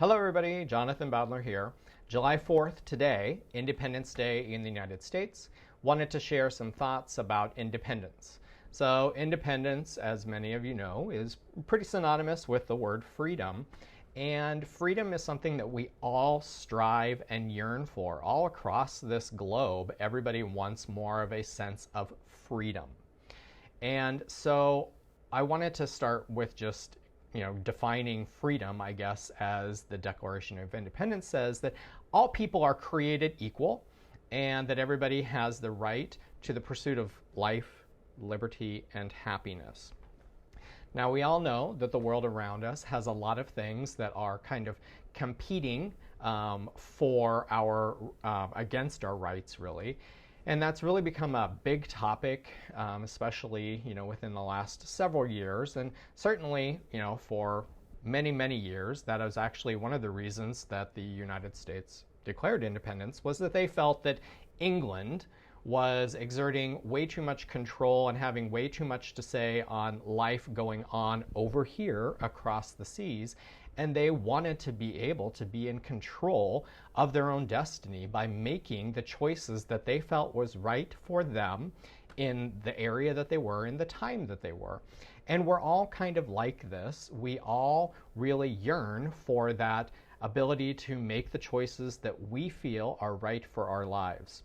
Hello everybody, Jonathan Badler here. July 4th today, Independence Day in the United States. Wanted to share some thoughts about independence. So independence, as many of you know, is pretty synonymous with the word freedom. And freedom is something that we all strive and yearn for. All across this globe, everybody wants more of a sense of freedom. And so I wanted to start with just defining freedom, I guess, as the Declaration of Independence says that all people are created equal and that everybody has the right to the pursuit of life, liberty, and happiness. Now, we all know that the world around us has a lot of things that are kind of competing for our against our rights, really. And that's really become a big topic, especially within the last several years, and certainly for many years. That was actually one of the reasons that the United States declared independence, was that they felt that England was exerting way too much control and having way too much to say on life going on over here across the seas, and they wanted to be able to be in control of their own destiny by making the choices that they felt was right for them in the area that they were, in the time that they were. And we're all kind of like this. We all really yearn for that ability to make the choices that we feel are right for our lives.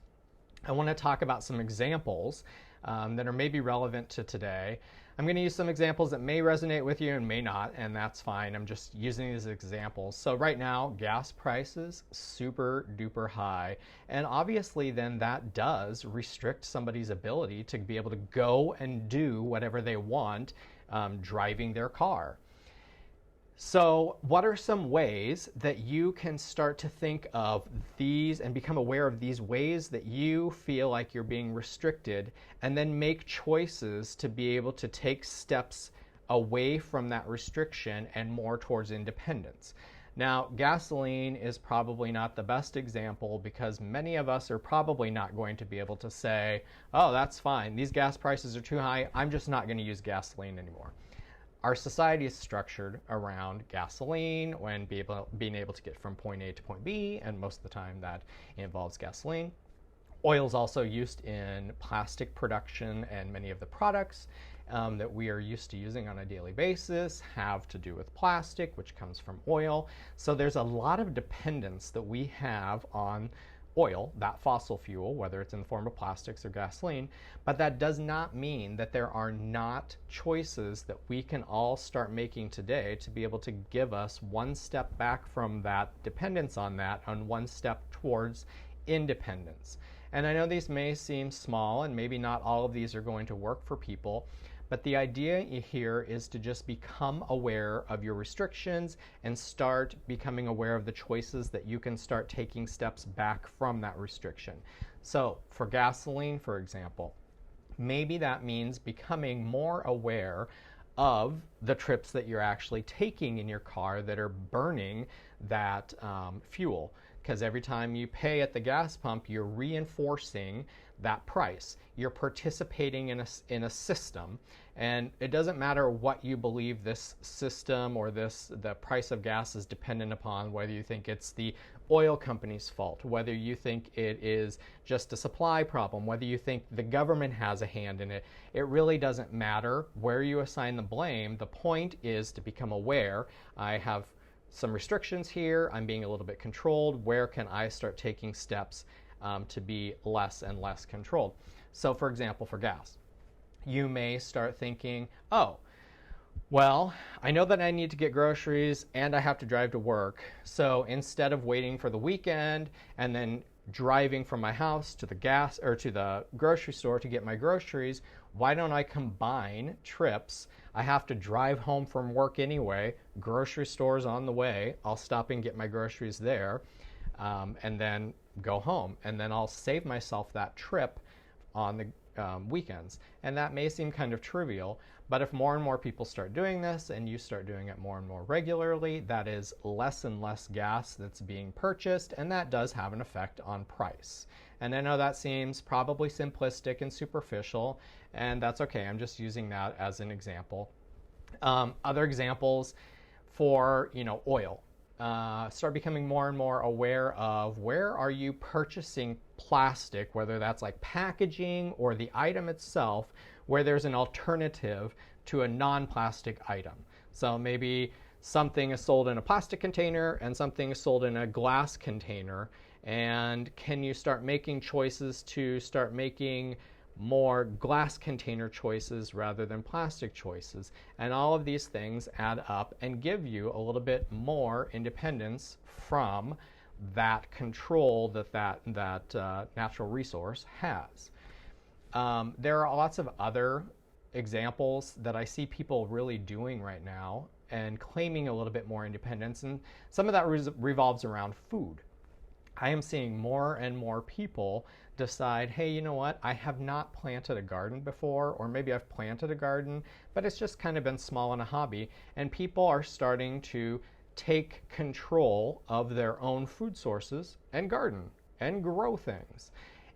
I want to talk about some examples that are maybe relevant to today. I'm going to use some examples that may resonate with you and may not, and that's fine. I'm just using these examples. So right now, gas prices, super duper high. And obviously then that does restrict somebody's ability to be able to go and do whatever they want driving their car. So what are some ways that you can start to think of these and become aware of these ways that you feel like you're being restricted, and then make choices to be able to take steps away from that restriction and more towards independence? Now, gasoline is probably not the best example because many of us are probably not going to be able to say, oh, that's fine, these gas prices are too high, I'm just not going to use gasoline anymore. Our society is structured around gasoline, when being able to get from point A to point B, and most of the time that involves gasoline. Oil is also used in plastic production, and many of the products that we are used to using on a daily basis have to do with plastic, which comes from oil. So there's a lot of dependence that we have on oil, that fossil fuel, whether it's in the form of plastics or gasoline. But that does not mean that there are not choices that we can all start making today to be able to give us one step back from that dependence on that, and one step towards independence. And I know these may seem small, and maybe not all of these are going to work for people, but the idea here is to just become aware of your restrictions and start becoming aware of the choices that you can start taking steps back from that restriction. So for gasoline, for example, maybe that means becoming more aware of the trips that you're actually taking in your car that are burning that fuel. Because every time you pay at the gas pump, you're reinforcing that price. You're participating in a system, and it doesn't matter what you believe this system or the price of gas is dependent upon, whether you think it's the oil company's fault, whether you think it is just a supply problem, whether you think the government has a hand in it. It really doesn't matter where you assign the blame. The point is to become aware. I have some restrictions here, I'm being a little bit controlled. Where can I start taking steps to be less and less controlled? So for example, for gas, you may start thinking, oh, well, I know that I need to get groceries and I have to drive to work. So instead of waiting for the weekend and then driving from my house to the grocery store to get my groceries, why don't I combine trips? I have to drive home from work anyway, grocery store's on the way, I'll stop and get my groceries there, and then go home, and then I'll save myself that trip on the weekends. And that may seem kind of trivial, but if more and more people start doing this and you start doing it more and more regularly, that is less and less gas that's being purchased, and that does have an effect on price. And I know that seems probably simplistic and superficial, and that's okay. I'm just using that as an example. Other examples for oil. start becoming more and more aware of where are you purchasing plastic, whether that's like packaging or the item itself, where there's an alternative to a non-plastic item. So maybe something is sold in a plastic container and something is sold in a glass container. And can you start making choices to start making more glass container choices rather than plastic choices? And all of these things add up and give you a little bit more independence from that control that natural resource has. There are lots of other examples that I see people really doing right now and claiming a little bit more independence, and some of that revolves around food. I am seeing more and more people decide, hey, you know what, I have not planted a garden before, or maybe I've planted a garden, but it's just kind of been small and a hobby, and people are starting to take control of their own food sources and garden and grow things.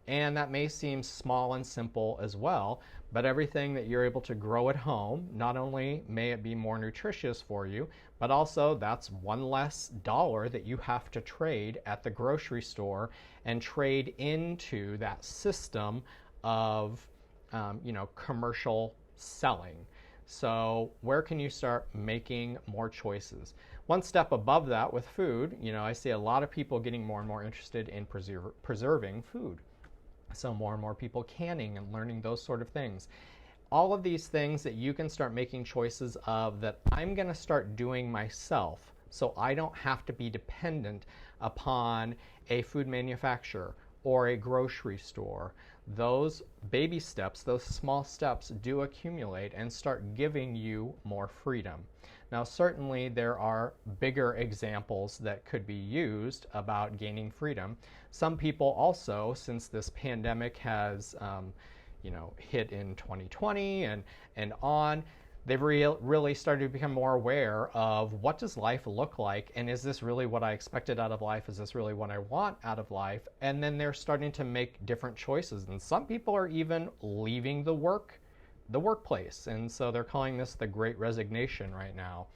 And that may seem small and simple as well, but everything that you're able to grow at home, not only may it be more nutritious for you, but also that's one less dollar that you have to trade at the grocery store and trade into that system of commercial selling. So where can you start making more choices? One step above that with food, I see a lot of people getting more and more interested in preserving food. So more and more people canning and learning those sort of things. All of these things that you can start making choices of that I'm going to start doing myself, so I don't have to be dependent upon a food manufacturer or a grocery store. Those baby steps, those small steps do accumulate and start giving you more freedom. Now, certainly there are bigger examples that could be used about gaining freedom. Some people also, since this pandemic has hit in 2020 and on, they've really started to become more aware of what does life look like, and is this really what I expected out of life? Is this really what I want out of life? And then they're starting to make different choices. And some people are even leaving the workplace. And so they're calling this the Great Resignation right now.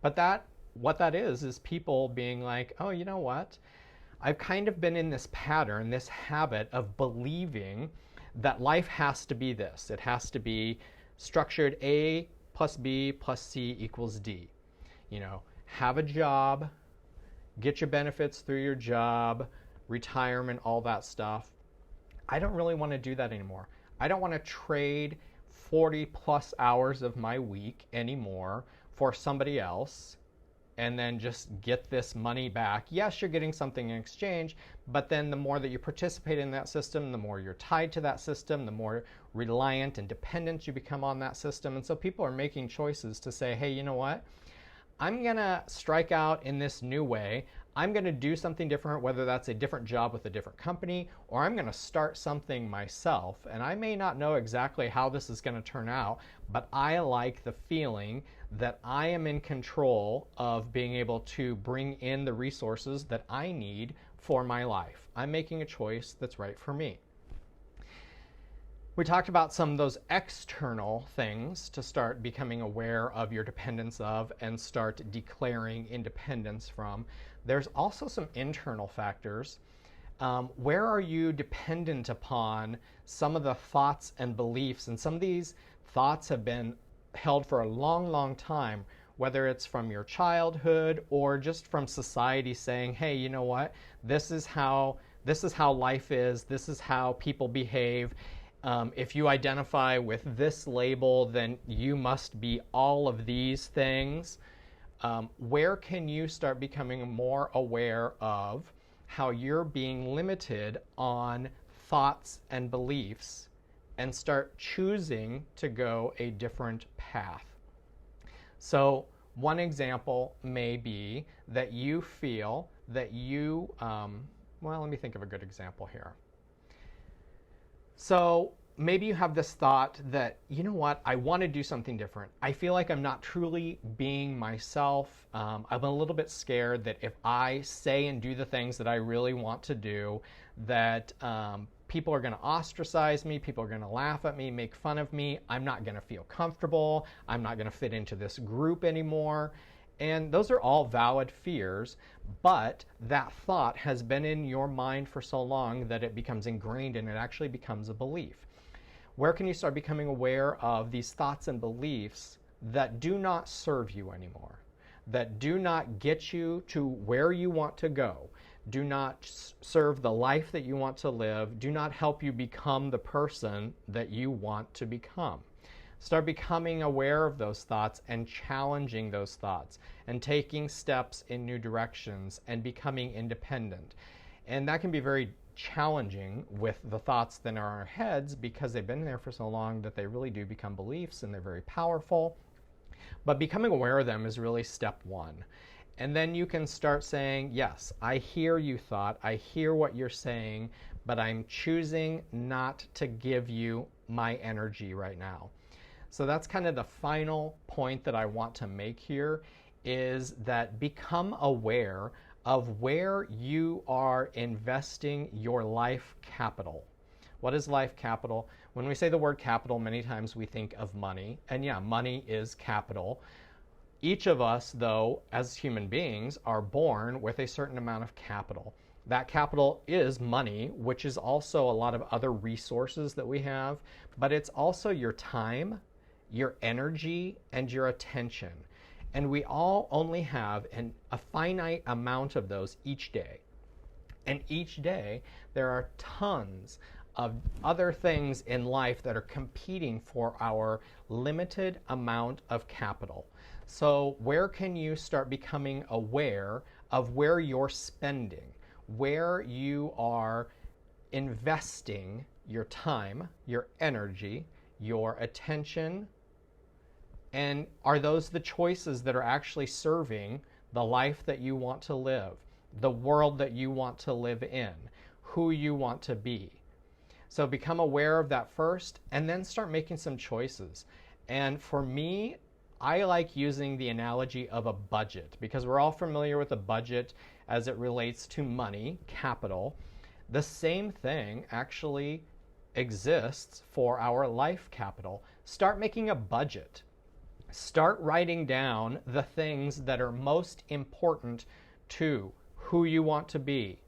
But what that is people being like, oh, you know what? I've kind of been in this pattern, this habit of believing that life has to be this. It has to be structured A plus B plus C equals D. Have a job, get your benefits through your job, retirement, all that stuff. I don't really want to do that anymore. I don't want to trade 40 plus hours of my week anymore for somebody else and then just get this money back. Yes, you're getting something in exchange, but then the more that you participate in that system, the more you're tied to that system, the more reliant and dependent you become on that system. And so people are making choices to say, hey, you know what? I'm going to strike out in this new way. I'm going to do something different, whether that's a different job with a different company, or I'm going to start something myself. And I may not know exactly how this is going to turn out, but I like the feeling that I am in control of being able to bring in the resources that I need for my life. I'm making a choice that's right for me. We talked about some of those external things to start becoming aware of your dependence of and start declaring independence from. There's also some internal factors. Where are you dependent upon some of the thoughts and beliefs? And some of these thoughts have been held for a long, long time, whether it's from your childhood or just from society saying, hey, you know what? This is how life is. This is how people behave. If you identify with this label, then you must be all of these things. Where can you start becoming more aware of how you're being limited on thoughts and beliefs and start choosing to go a different path? So one example may be that you feel that you, let me think of a good example here. So maybe you have this thought that, you know what, I want to do something different. I feel like I'm not truly being myself. I'm a little bit scared that if I say and do the things that I really want to do, that people are going to ostracize me, people are going to laugh at me, make fun of me. I'm not going to feel comfortable. I'm not going to fit into this group anymore. And those are all valid fears, but that thought has been in your mind for so long that it becomes ingrained and it actually becomes a belief. Where can you start becoming aware of these thoughts and beliefs that do not serve you anymore, that do not get you to where you want to go, do not serve the life that you want to live, do not help you become the person that you want to become? Start becoming aware of those thoughts and challenging those thoughts and taking steps in new directions and becoming independent. And that can be very challenging with the thoughts that are in our heads because they've been there for so long that they really do become beliefs and they're very powerful. But becoming aware of them is really step one. And then you can start saying, yes, I hear you, thought. I hear what you're saying, but I'm choosing not to give you my energy right now. So that's kind of the final point that I want to make here, is that become aware of where you are investing your life capital. What is life capital? When we say the word capital, many times we think of money. And yeah, money is capital. Each of us, though, as human beings, are born with a certain amount of capital. That capital is money, which is also a lot of other resources that we have, but it's also your time, your energy, and your attention. And we all only have a finite amount of those each day. And each day, there are tons of other things in life that are competing for our limited amount of capital. So where can you start becoming aware of where you're spending, where you are investing your time, your energy, your attention, and are those the choices that are actually serving the life that you want to live, the world that you want to live in, who you want to be? So become aware of that first, and then start making some choices. And for me, I like using the analogy of a budget, because we're all familiar with a budget as it relates to money, capital. The same thing actually exists for our life capital. Start making a budget. Start writing down the things that are most important to who you want to be,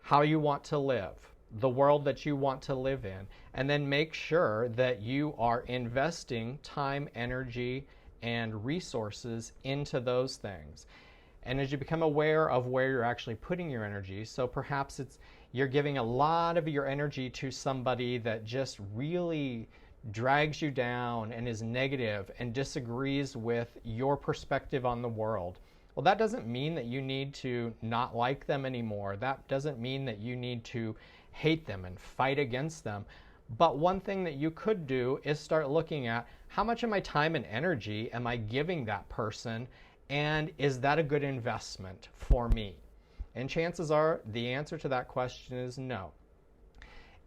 how you want to live, the world that you want to live in, and then make sure that you are investing time, energy, and resources into those things. And as you become aware of where you're actually putting your energy, so perhaps you're giving a lot of your energy to somebody that just really drags you down and is negative and disagrees with your perspective on the world. Well, that doesn't mean that you need to not like them anymore. That doesn't mean that you need to hate them and fight against them. But one thing that you could do is start looking at how much of my time and energy am I giving that person, and is that a good investment for me? And chances are the answer to that question is no.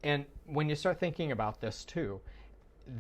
And when you start thinking about this too,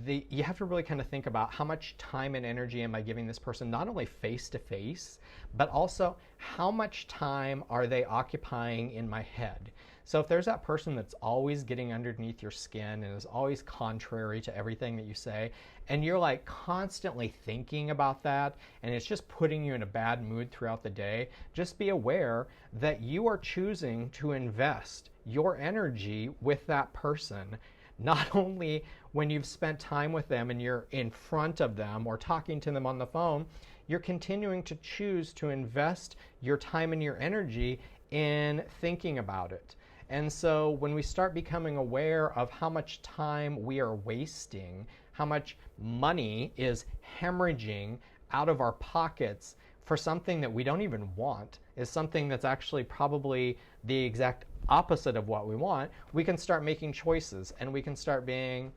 you have to really kind of think about how much time and energy am I giving this person, not only face to face, but also how much time are they occupying in my head. So if there's that person that's always getting underneath your skin and is always contrary to everything that you say, and you're like constantly thinking about that, and it's just putting you in a bad mood throughout the day, just be aware that you are choosing to invest your energy with that person, not only when you've spent time with them and you're in front of them or talking to them on the phone, you're continuing to choose to invest your time and your energy in thinking about it. And so when we start becoming aware of how much time we are wasting, how much money is hemorrhaging out of our pockets for something that we don't even want, is something that's actually probably the exact opposite of what we want, we can start making choices, and we can start being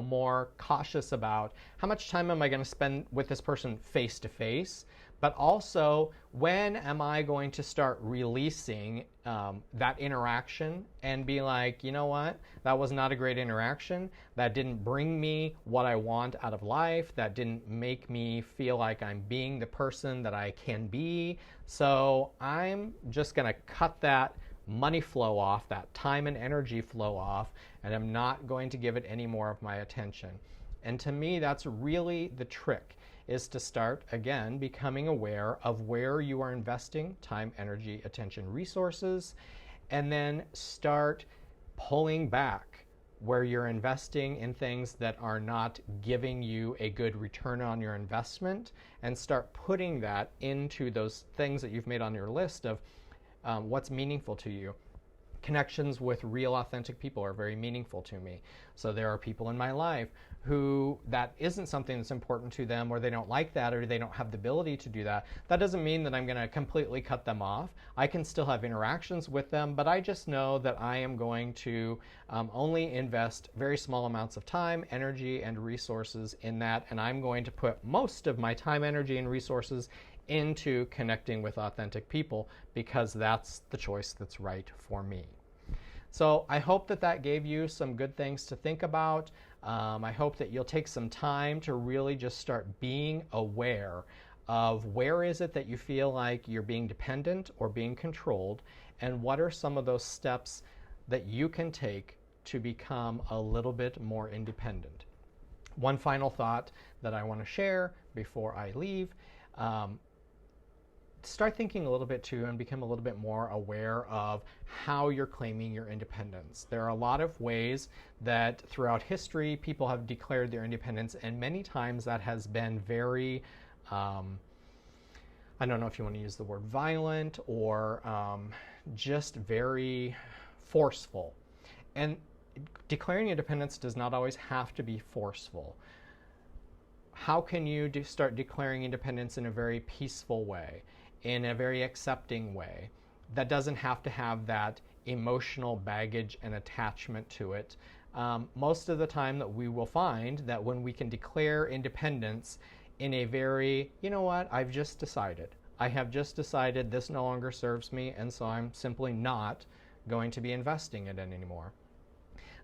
more cautious about how much time am I going to spend with this person face to face, but also when am I going to start releasing that interaction and be like, you know what, that was not a great interaction, that didn't bring me what I want out of life, that didn't make me feel like I'm being the person that I can be, so I'm just going to cut that money flow off, that time and energy flow off, and I'm not going to give it any more of my attention. And to me, that's really the trick, is to start, again, becoming aware of where you are investing time, energy, attention, resources, and then start pulling back where you're investing in things that are not giving you a good return on your investment, and start putting that into those things that you've made on your list of what's meaningful to you. Connections with real, authentic people are very meaningful to me. So there are people in my life who that isn't something that's important to them, or they don't like that, or they don't have the ability to do that. That doesn't mean that I'm going to completely cut them off. I can still have interactions with them, but I just know that I am going to only invest very small amounts of time, energy, and resources in that, and I'm going to put most of my time, energy, and resources into connecting with authentic people, because that's the choice that's right for me. So I hope that that gave you some good things to think about. I hope that you'll take some time to really just start being aware of where is it that you feel like you're being dependent or being controlled, and what are some of those steps that you can take to become a little bit more independent. One final thought that I want to share before I leave. Start thinking a little bit too, and become a little bit more aware of how you're claiming your independence. There are a lot of ways that throughout history people have declared their independence, and many times that has been very, I don't know if you want to use the word violent, or just very forceful. And declaring independence does not always have to be forceful. How can you start declaring independence in a very peaceful way, in a very accepting way, that doesn't have to have that emotional baggage and attachment to it? Most of the time that we will find that when we can declare independence in a very, you know what, I have just decided this no longer serves me, and so I'm simply not going to be investing in it anymore,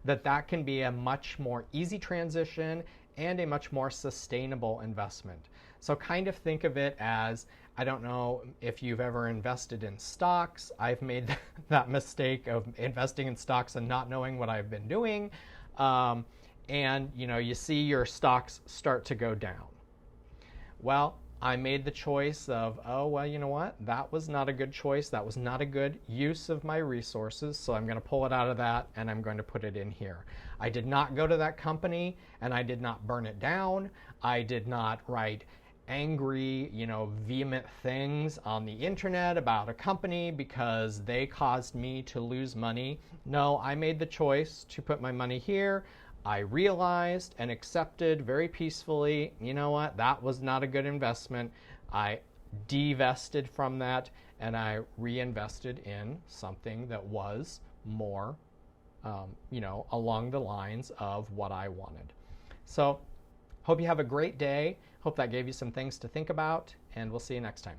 that can be a much more easy transition and a much more sustainable investment. So kind of think of it as, I don't know if you've ever invested in stocks. I've made that mistake of investing in stocks and not knowing what I've been doing. And you see your stocks start to go down. Well, I made the choice of, oh, well, you know what? That was not a good choice. That was not a good use of my resources. So I'm going to pull it out of that, and I'm going to put it in here. I did not go to that company, and I did not burn it down. I did not write angry, vehement things on the internet about a company because they caused me to lose money. No, I made the choice to put my money here. I realized and accepted very peacefully, you know what, that was not a good investment. I divested from that, and I reinvested in something that was more, along the lines of what I wanted. So, hope you have a great day. Hope that gave you some things to think about, and we'll see you next time.